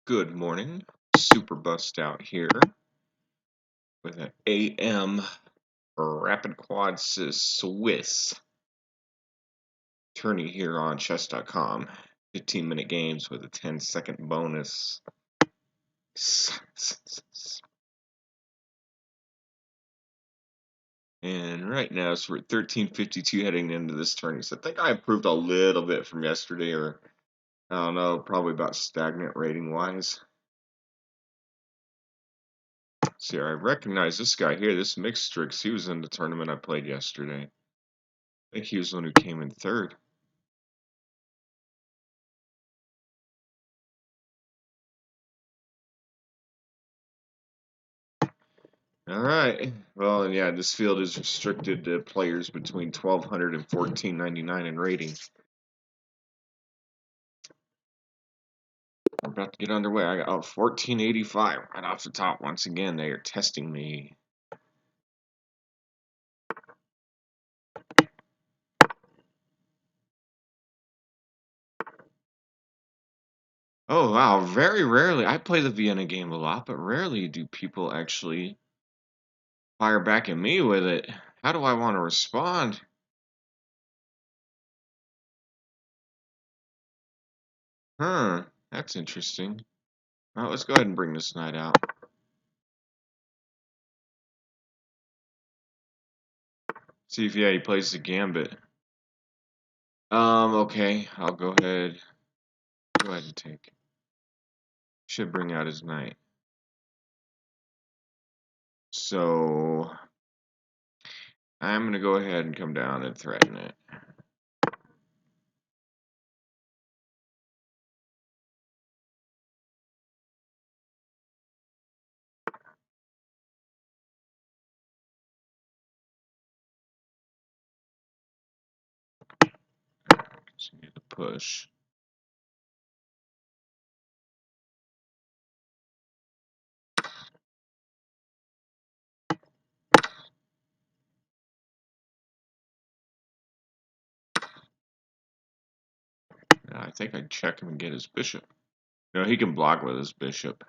Good morning, Super Bust out here with an AM Rapid Quad Swiss tourney here on chess.com. 15-minute games with a 10-second bonus. And right now, so we're at 13:52 heading into this tourney. So I think I improved a little bit from yesterday, or I don't know, probably about stagnant rating wise. See, I recognize this guy here, this Mixtrix. He was in the tournament I played yesterday. I think he was the one who came in third. All right. Well, and yeah, this field is restricted to players between 1,200 and 1,499 in rating. We're about to get underway. I got 1,485 right off the top. Once again, they are testing me. Oh, wow. Very rarely. I play the Vienna game a lot, but rarely do people actually fire back at me with it. How do I want to respond? Huh. That's interesting. All right, let's go ahead and bring this knight out. See if, yeah, he plays the gambit. Okay. I'll go ahead. Go ahead and take. Should bring out his knight. So I'm going to go ahead and come down and threaten it. Continue to push. I think I'd check him and get his bishop. No, he can block with his bishop.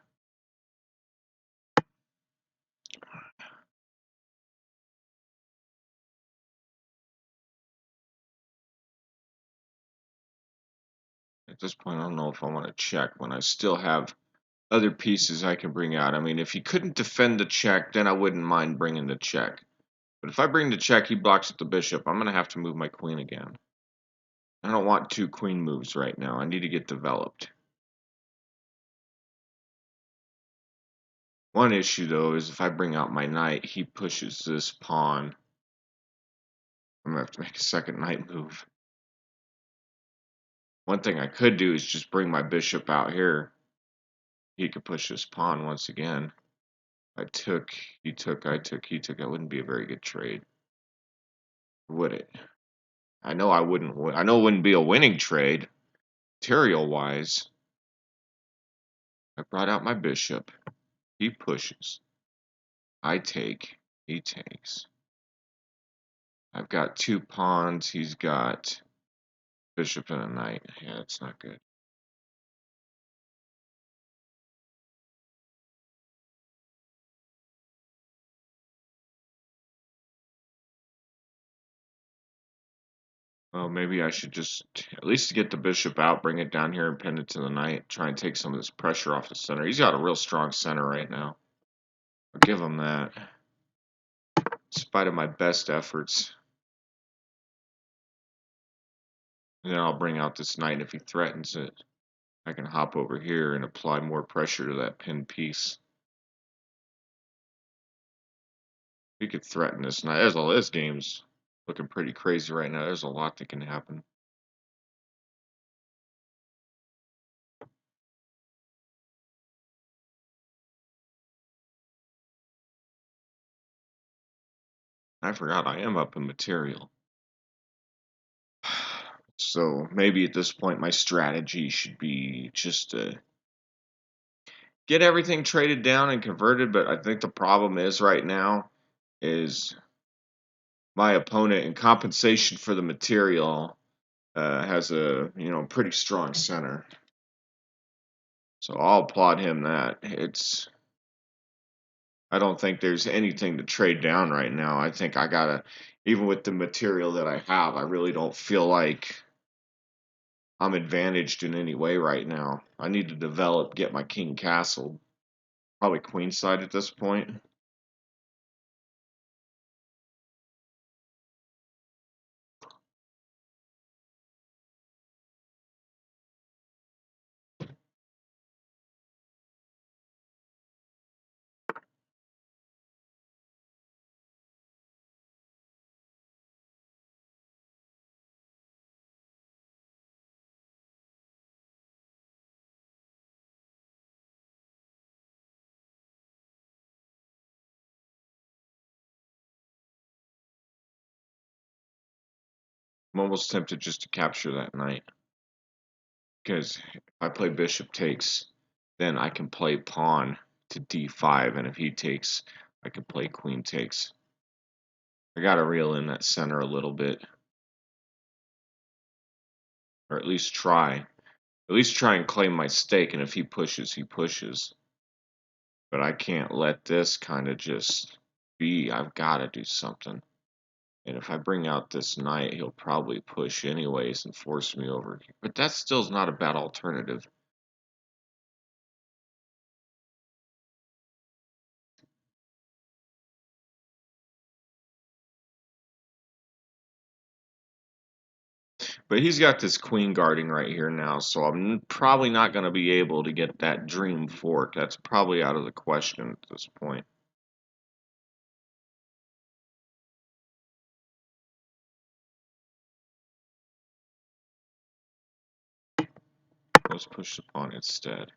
At this point, I don't know if I want to check when I still have other pieces I can bring out. I mean, if he couldn't defend the check, then I wouldn't mind bringing the check. But if I bring the check, he blocks with the bishop. I'm going to have to move my queen again. I don't want two queen moves right now. I need to get developed. One issue, though, is if I bring out my knight, he pushes this pawn. I'm going to have to make a second knight move. One thing I could do is just bring my bishop out here. He could push this pawn once again. I took, he took, I took, he took. That wouldn't be a very good trade, would it? I know I wouldn't. I know it wouldn't be a winning trade, material-wise. I brought out my bishop. He pushes. I take. He takes. I've got two pawns. He's got bishop and a knight. Yeah, that's not good. Well, maybe I should just at least get the bishop out, bring it down here and pin it to the knight. Try and take some of this pressure off the center. He's got a real strong center right now. I'll give him that. In spite of my best efforts. And then I'll bring out this knight. If he threatens it, I can hop over here and apply more pressure to that pinned piece. He could threaten this knight. This game's looking pretty crazy right now. There's a lot that can happen. I forgot I am up in material. So maybe at this point my strategy should be just to get everything traded down and converted, but I think the problem is right now is my opponent, in compensation for the material, has a pretty strong center. So I'll applaud him that. I don't think there's anything to trade down right now. I think I gotta, even with the material that I have, I really don't feel like I'm advantaged in any way right now. I need to develop, get my king castled. Probably queenside at this point. I'm almost tempted just to capture that knight. Because if I play bishop takes, then I can play pawn to d5, and if he takes, I can play queen takes. I gotta reel in that center a little bit, or at least try. At least try and claim my stake, and if he pushes, he pushes. But I can't let this kind of just be. I've got to do something. And if I bring out this knight, he'll probably push anyways and force me over. But that still is not a bad alternative. But he's got this queen guarding right here now, so I'm probably not going to be able to get that dream fork. That's probably out of the question at this point. Let's push the pawn instead.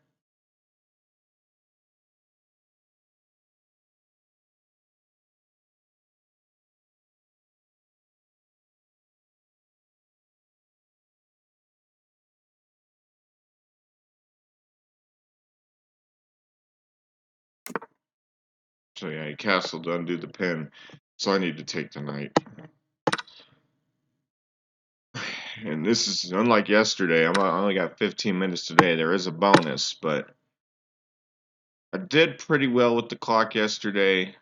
So yeah, he castled to undo the pin, so I need to take the knight. And this is unlike yesterday. I only got 15 minutes today. There is a bonus, but I did pretty well with the clock yesterday.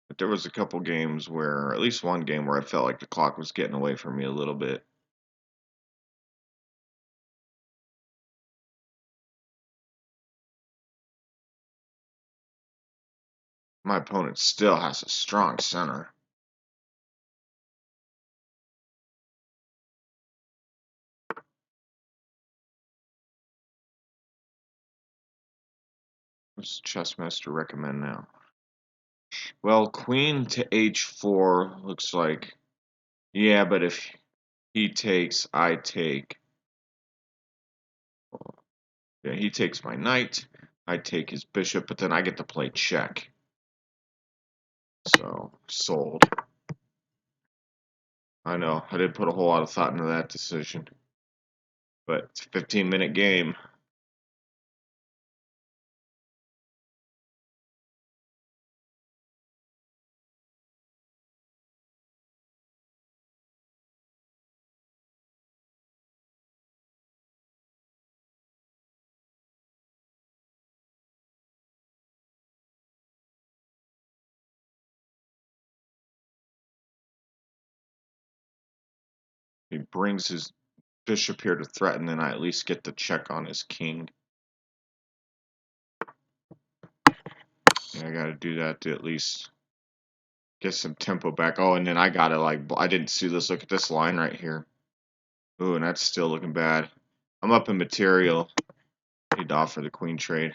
But there was a couple games where, or at least one game where I felt like the clock was getting away from me a little bit. My opponent still has a strong center. What's Chessmaster recommend now? Well, queen to h4 looks like, yeah, but if he takes, I take. Yeah, he takes my knight, I take his bishop, but then I get to play check. So, sold. I know, I didn't put a whole lot of thought into that decision. But it's a 15-minute game. He brings his bishop here to threaten, then I at least get the check on his king. Yeah, I gotta do that to at least get some tempo back. Oh, and then I gotta, like, I didn't see this. Look at this line right here. Ooh, and that's still looking bad. I'm up in material. Need to offer the queen trade.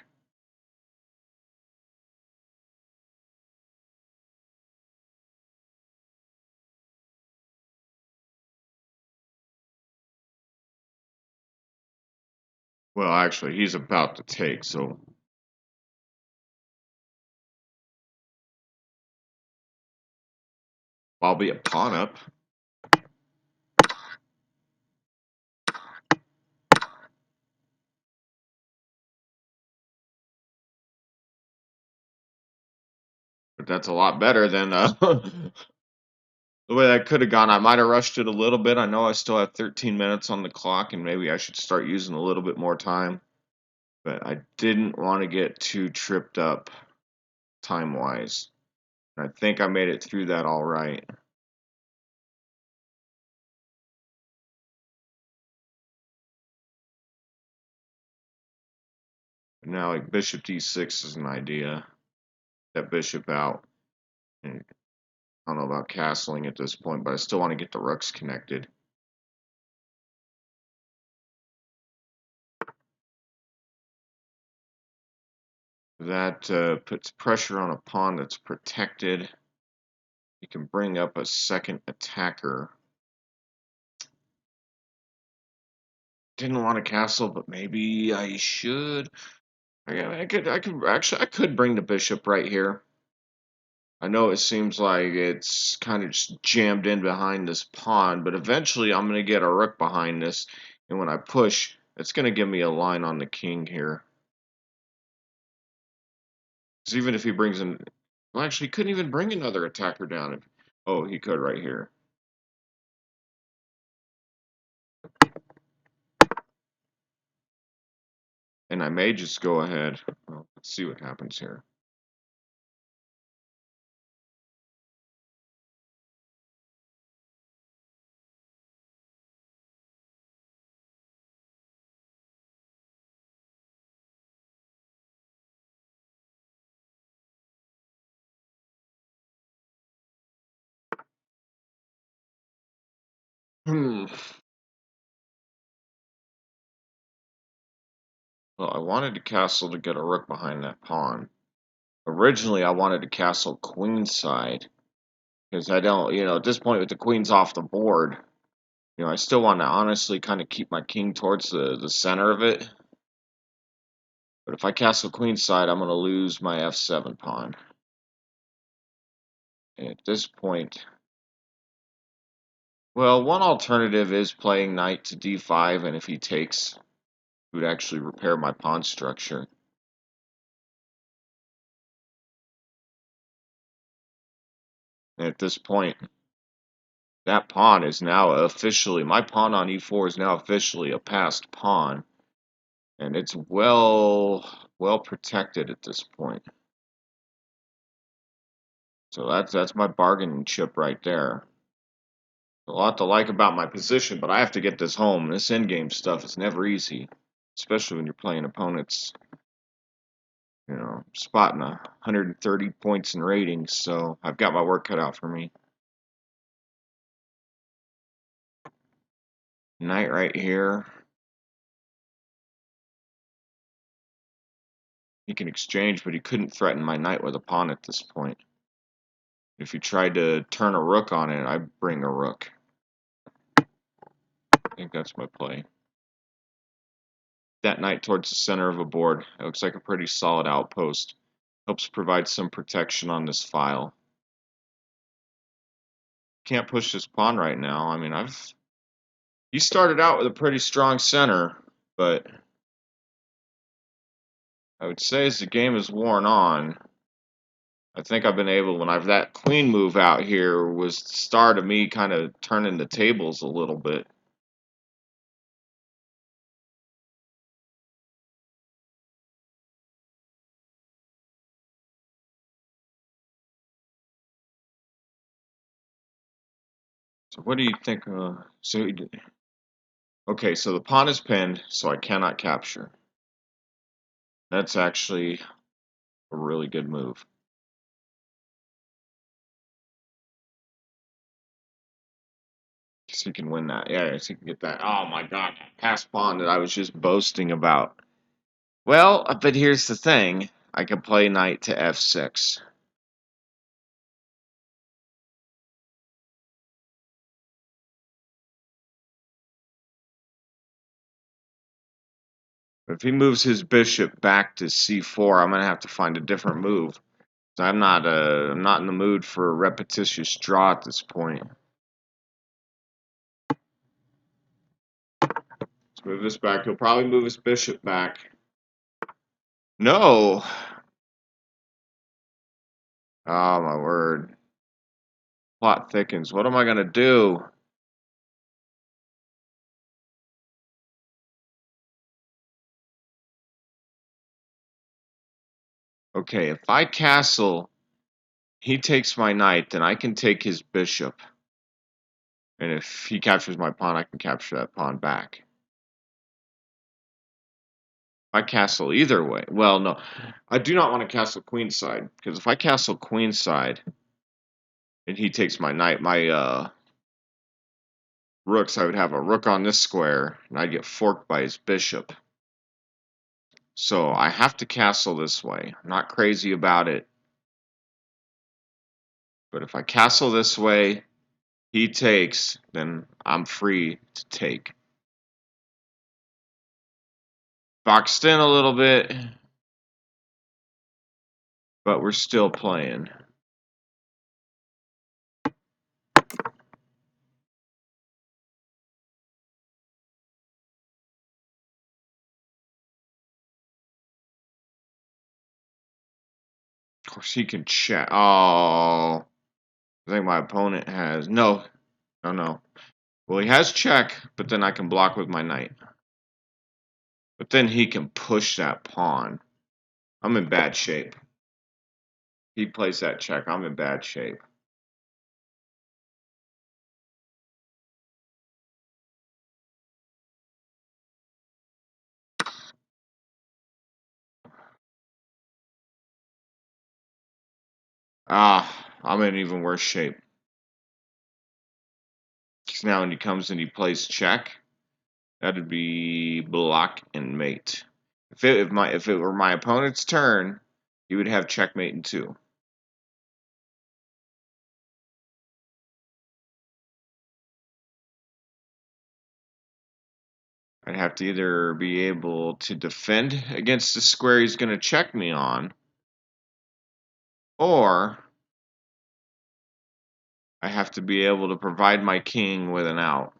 Well, actually, he's about to take, so I'll be a pawn up. But that's a lot better than the way that could have gone. I might have rushed it a little bit. I know I still have 13 minutes on the clock, and maybe I should start using a little bit more time. But I didn't want to get too tripped up time-wise. I think I made it through that all right. Now, like, bishop d6 is an idea. That bishop out. And I don't know about castling at this point, but I still want to get the rooks connected. That puts pressure on a pawn that's protected. You can bring up a second attacker. Didn't want a castle, but maybe I should. I could bring the bishop right here. I know it seems like it's kind of just jammed in behind this pawn, but eventually I'm going to get a rook behind this, and when I push, it's going to give me a line on the king here. Because even if he brings in, well, actually, he couldn't even bring another attacker down. Oh, he could right here. And I may just go ahead. Well, let's see what happens here. Hmm. Well, I wanted to castle to get a rook behind that pawn. Originally, I wanted to castle queenside. Because I don't, at this point with the queen's off the board, I still want to honestly kind of keep my king towards the center of it. But if I castle queenside, I'm going to lose my f7 pawn. And at this point, well, one alternative is playing knight to d5, and if he takes, it would actually repair my pawn structure. And at this point, that pawn is now officially, my pawn on e4 is now officially a passed pawn. And it's well protected at this point. So that's my bargaining chip right there. A lot to like about my position, but I have to get this home. This endgame stuff is never easy, especially when you're playing opponents, spotting 130 points in ratings. So I've got my work cut out for me. Knight right here. He can exchange, but he couldn't threaten my knight with a pawn at this point. If he tried to turn a rook on it, I'd bring a rook. I think that's my play. That knight towards the center of a board. It looks like a pretty solid outpost. Helps provide some protection on this file. Can't push this pawn right now. I mean, he started out with a pretty strong center, but I would say as the game has worn on, I think I've been able, when I've that queen move out here was the start of me kind of turning the tables a little bit. So what do you think? Okay, so the pawn is pinned, so I cannot capture. That's actually a really good move. He can win that. Yeah, he can get that. Oh my god, that pass pawn that I was just boasting about. Well, but here's the thing. I can play knight to f6. If he moves his bishop back to c4, I'm gonna have to find a different move. I'm not in the mood for a repetitious draw at this point. Let's move this back. He'll probably move his bishop back. No. Oh my word. Plot thickens. What am I gonna do? Okay, if I castle, he takes my knight, then I can take his bishop. And if he captures my pawn, I can capture that pawn back. I castle either way. Well, no. I do not want to castle queenside, because if I castle queenside and he takes my knight, my rooks, I would have a rook on this square, and I'd get forked by his bishop. So I have to castle this way. I'm not crazy about it. But if I castle this way, he takes, then I'm free to take. Boxed in a little bit, but we're still playing. Of course, he can check. Oh, I think my opponent has. No, no, no. Well, he has check, but then I can block with my knight. But then he can push that pawn. I'm in bad shape. He plays that check. I'm in bad shape. Ah, I'm in even worse shape. Because now when he comes and he plays check, that'd be block and mate. If it were my opponent's turn, he would have checkmate in two. I'd have to either be able to defend against the square he's going to check me on, or I have to be able to provide my king with an out.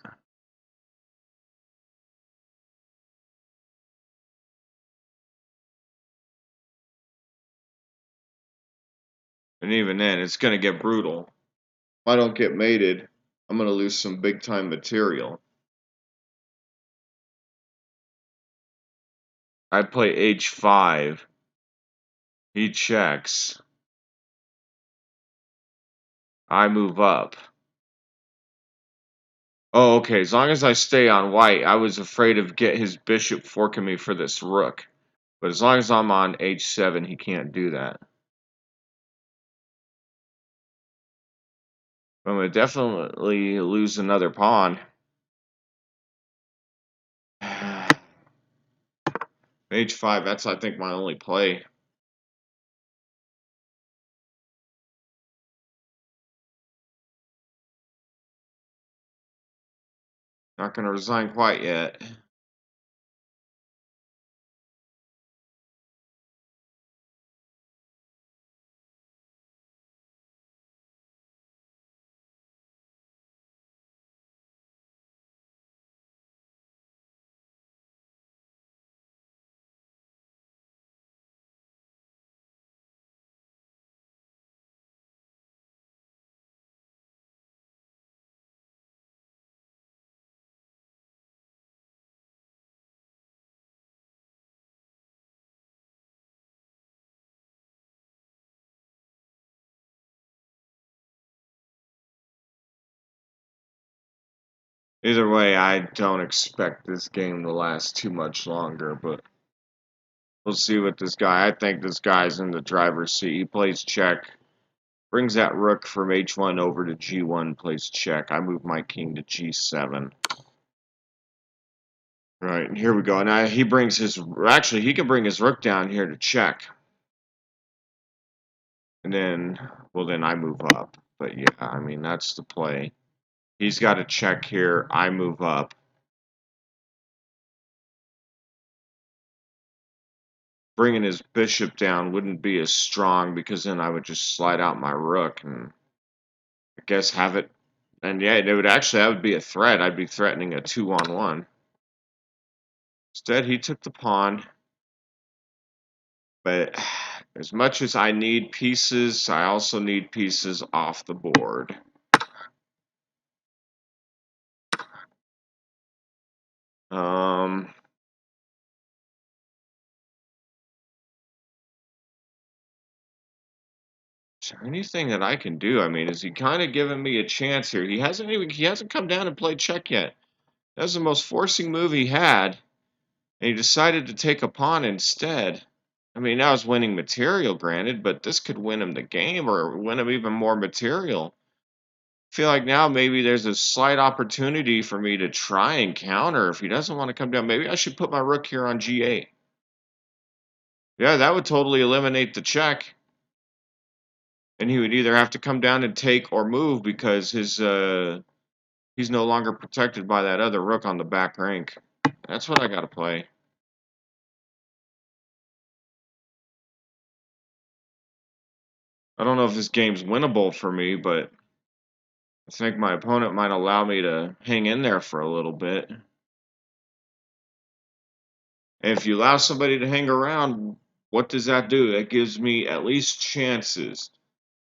And even then, it's going to get brutal. If I don't get mated, I'm going to lose some big time material. I play h5. He checks. I move up. Oh, okay. As long as I stay on white, I was afraid of get his bishop forking me for this rook. But as long as I'm on h7, he can't do that. I'm going to definitely lose another pawn. h5, that's, I think, my only play. Not going to resign quite yet. Either way, I don't expect this game to last too much longer, but we'll see what this guy. I think this guy's in the driver's seat. He plays check, brings that rook from h1 over to g1, plays check. I move my king to g7. Right, and here we go. Now he brings his. Actually, he can bring his rook down here to check, and then, well, then I move up. But yeah, I mean that's the play. He's got a check here. I move up. Bringing his bishop down wouldn't be as strong because then I would just slide out my rook and I guess have it. And yeah, it would actually, that would be a threat. I'd be threatening a 2-on-1. Instead, he took the pawn. But as much as I need pieces, I also need pieces off the board. Um, Is there anything that I can do? I mean, is he kind of giving me a chance here? He hasn't come down and played check yet. That was the most forcing move he had, and he decided to take a pawn instead. I mean, now it's winning material, granted, but this could win him the game or win him even more material. I feel like now maybe there's a slight opportunity for me to try and counter if he doesn't want to come down. Maybe I should put my rook here on g8. Yeah, that would totally eliminate the check. And he would either have to come down and take or move because he's no longer protected by that other rook on the back rank. That's what I got to play. I don't know if this game's winnable for me, but I think my opponent might allow me to hang in there for a little bit. And if you allow somebody to hang around, what does that do? That gives me at least chances.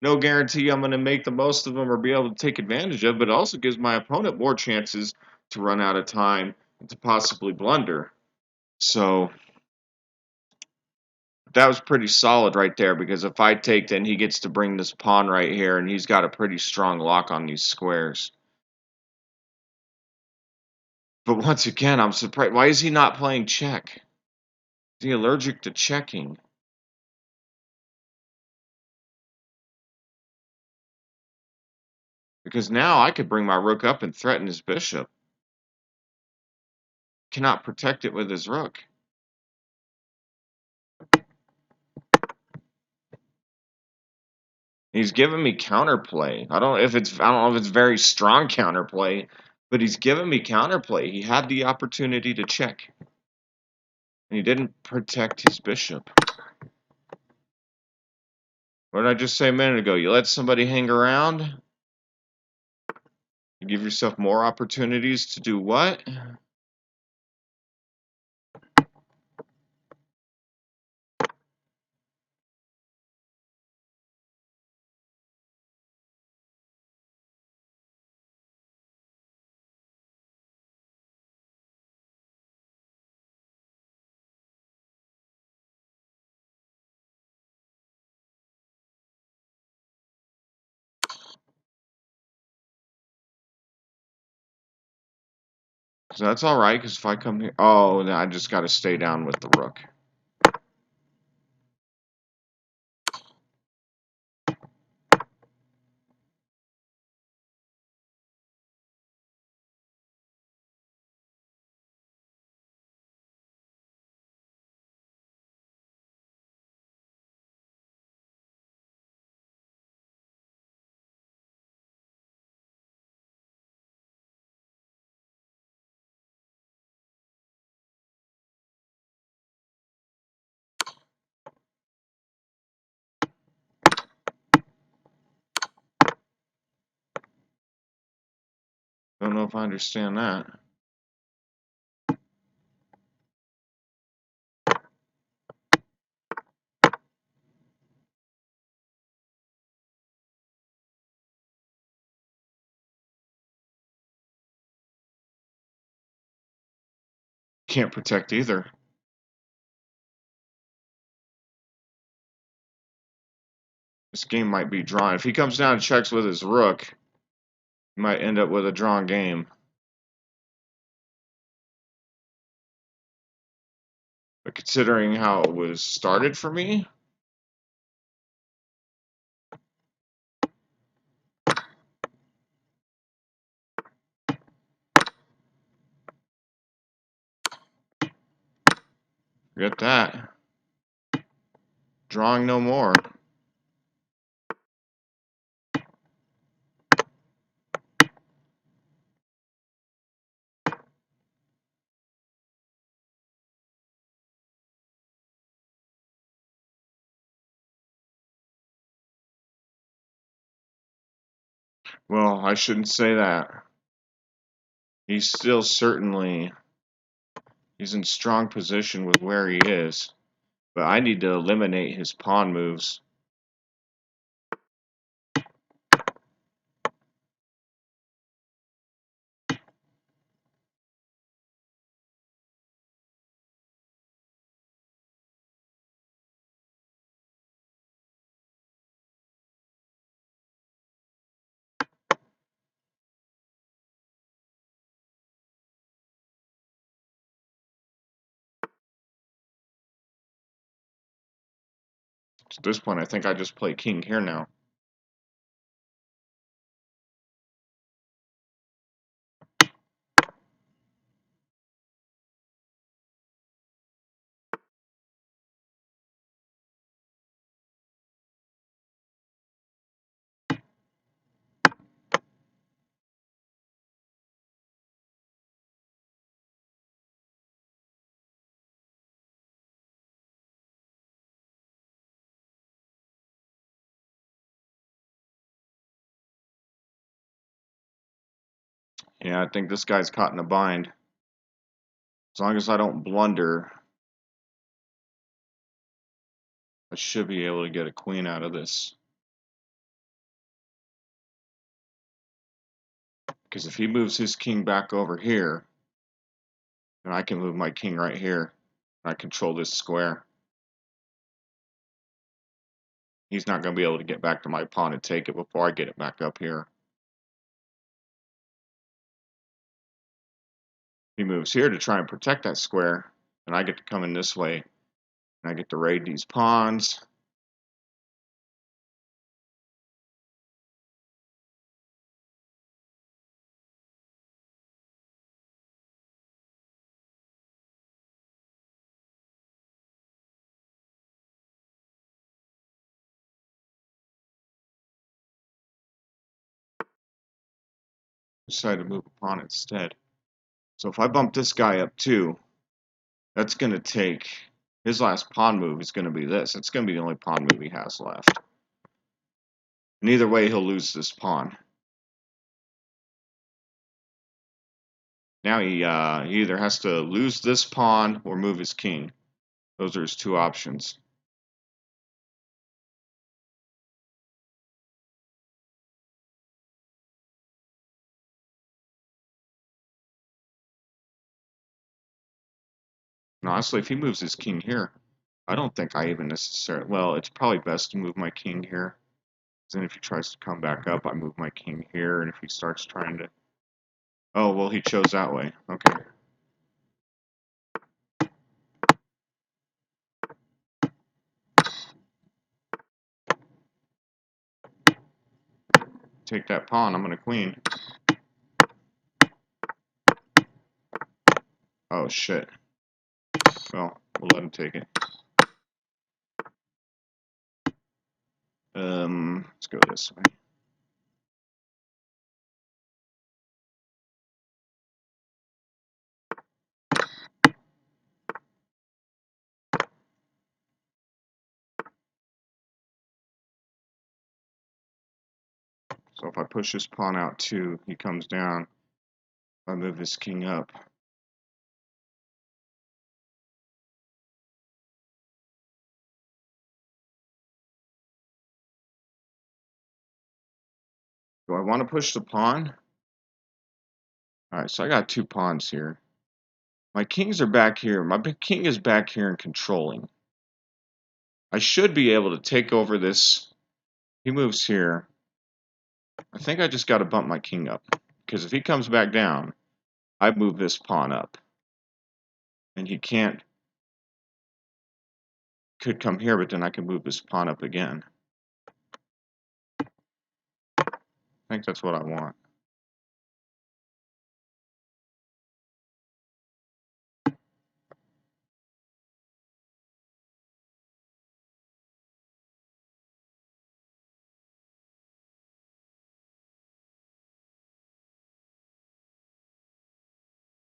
No guarantee I'm going to make the most of them or be able to take advantage of, but it also gives my opponent more chances to run out of time and to possibly blunder. So that was pretty solid right there, because if I take, then he gets to bring this pawn right here, and he's got a pretty strong lock on these squares. But once again, I'm surprised. Why is he not playing check? Is he allergic to checking? Because now I could bring my rook up and threaten his bishop. Cannot protect it with his rook. He's giving me counterplay. I don't know if it's very strong counterplay, but he's giving me counterplay. He had the opportunity to check, and he didn't protect his bishop. What did I just say a minute ago? You let somebody hang around, you give yourself more opportunities to do what? So that's all right, because if I come here, oh, then I just got to stay down with the rook. Don't know if I understand that. Can't protect either. This game might be drawn. If he comes down and checks with his rook, he might end up with a drawn game. But considering how it was started for me, forget that. Drawing no more. Well, I shouldn't say that. He's still certainly, he's in strong position with where he is. But I need to eliminate his pawn moves. At this point, I think I just play king here now. Yeah, I think this guy's caught in a bind. As long as I don't blunder, I should be able to get a queen out of this. Because if he moves his king back over here, then I can move my king right here. I control this square. He's not going to be able to get back to my pawn and take it before I get it back up here. He moves here to try and protect that square, and I get to come in this way, and I get to raid these pawns. Decide to move a pawn instead. So if I bump this guy up too, that's going to take, his last pawn move is going to be this. It's going to be the only pawn move he has left. And either way, he'll lose this pawn. Now he either has to lose this pawn or move his king. Those are his two options. And honestly, if he moves his king here, I don't think I even necessarily... Well, it's probably best to move my king here. Then if he tries to come back up, I move my king here. And if he starts trying to... Oh, well, he chose that way. Okay. Take that pawn. I'm going to queen. Oh, shit. Well, we'll let him take it. Let's go this way. So if I push this pawn out too, he comes down. If I move this king up. Do I want to push the pawn? Alright, so I got two pawns here. My kings are back here. My big king is back here and controlling. I should be able to take over this. He moves here. I think I just got to bump my king up. Because if he comes back down, I move this pawn up. And he can't. Could come here, but then I can move this pawn up again. I think that's what I want.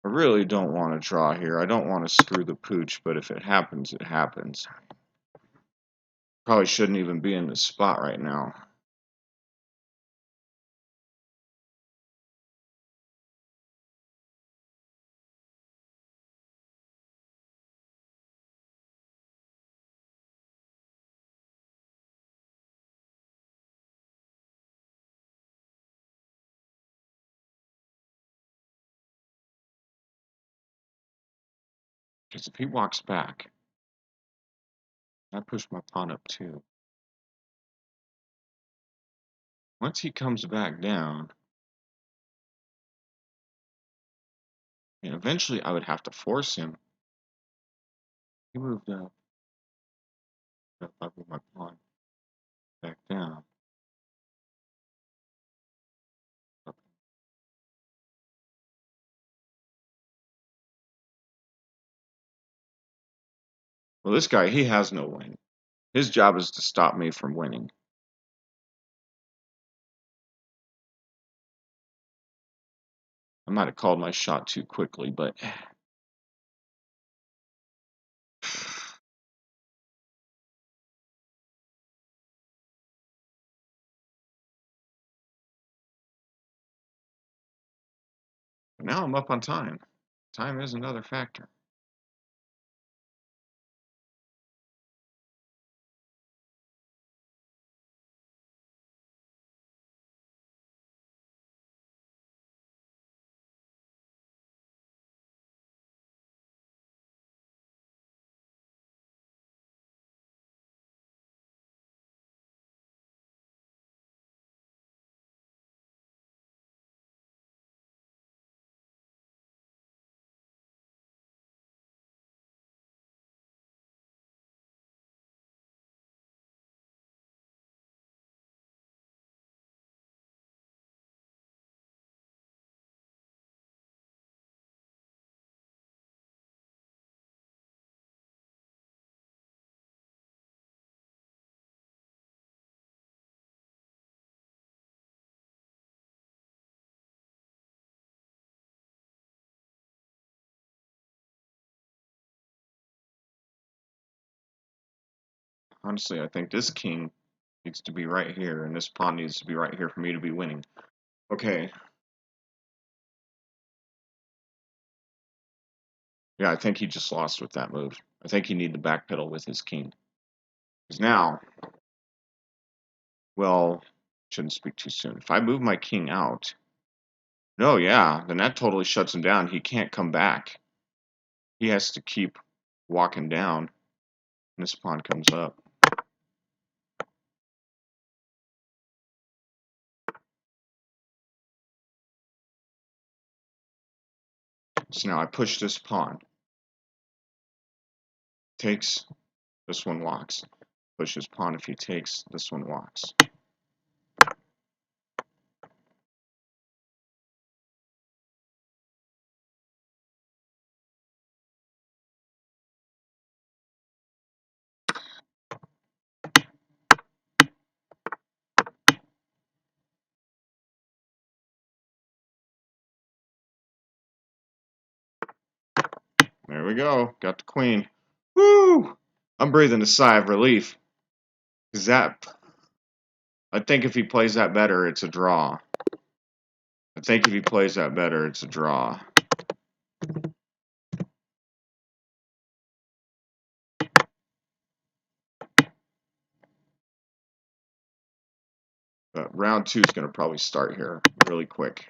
I really don't want to draw here. I don't want to screw the pooch, but if it happens, it happens. Probably shouldn't even be in this spot right now. Because if he walks back, I push my pawn up too. Once he comes back down, and eventually I would have to force him. He moved up. If I move my pawn back down. Well, this guy, he has no win. His job is to stop me from winning. I might have called my shot too quickly, but now I'm up on time. Time is another factor. Honestly, I think this king needs to be right here, and this pawn needs to be right here for me to be winning. Okay. Yeah, I think he just lost with that move. I think he need to backpedal with his king. Because now, well, shouldn't speak too soon. If I move my king out, no, yeah, then that totally shuts him down. He can't come back. He has to keep walking down, and this pawn comes up. So now I push this pawn. Takes, this one walks. Push his pawn. If he takes, this one walks. There we go. Got the queen. Woo! I'm breathing a sigh of relief. Because that, I think if he plays that better, it's a draw. I think if he plays that better, it's a draw. But round two is going to probably start here really quick.